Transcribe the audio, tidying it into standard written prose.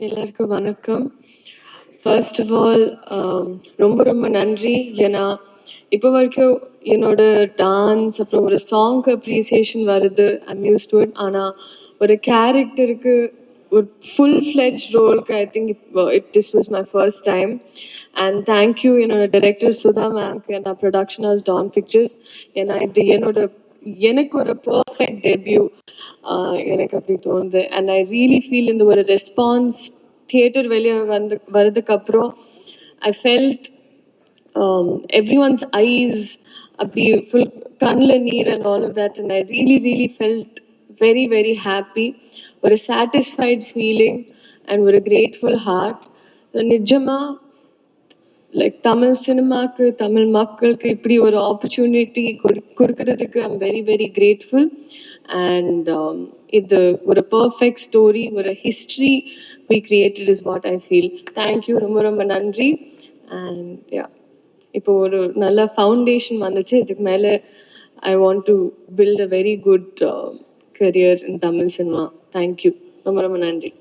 எல்லாருக்கும் வணக்கம். First of all ரொம்ப ரொம்ப நன்றி. ஏன்னா இப்போ வரைக்கும் என்னோட டான்ஸ் அப்புறம் ஒரு சாங்க்கு அப்ரிசியேஷன் வருது, ஐம் யூஸ் டு இட். ஆனால் ஒரு கேரக்டருக்கு ஒரு ஃபுல் ஃப்ளெஜ் ரோலுக்கு I think this was my first time. And thank you என்னோட டைரக்டர் சுதா மேம்க்கு and production house Dawn Pictures. ஏன்னா இது எனக்கு ஒரு பர்ஃபெக்ட் டெபியூ எனக்கு அப்படி தோணுது. அண்ட் ஐ ரியலி ஃபீல் இந்த ஒரு ரெஸ்பான்ஸ் தியேட்டர் வெளியே வர்றதுக்கு அப்புறம் I felt everyone's eyes அப்படி ஃபுல் கண்ணில் நீர் and all of that. And I really felt very very happy. ஒரு சாட்டிஸ்ஃபைட் ஃபீலிங் அண்ட் ஒரு கிரேட்ஃபுல் ஹார்ட். நிஜமாக லைக் தமிழ் சினிமாக்கு தமிழ் மக்களுக்கு இப்படி ஒரு ஆப்பர்ச்சுனிட்டி கொடுக்கறதுக்கு I'm very very grateful. And இது ஒரு பர்ஃபெக்ட் ஸ்டோரி, ஒரு history we created is what I feel. Thank you, ரொம்ப ரொம்ப நன்றி. அண்ட் யா, இப்போ ஒரு நல்ல ஃபவுண்டேஷன் வந்துச்சு. இதுக்கு மேலே I want to build a very good career in Tamil cinema. Thank you, ரொம்ப ரொம்ப நன்றி.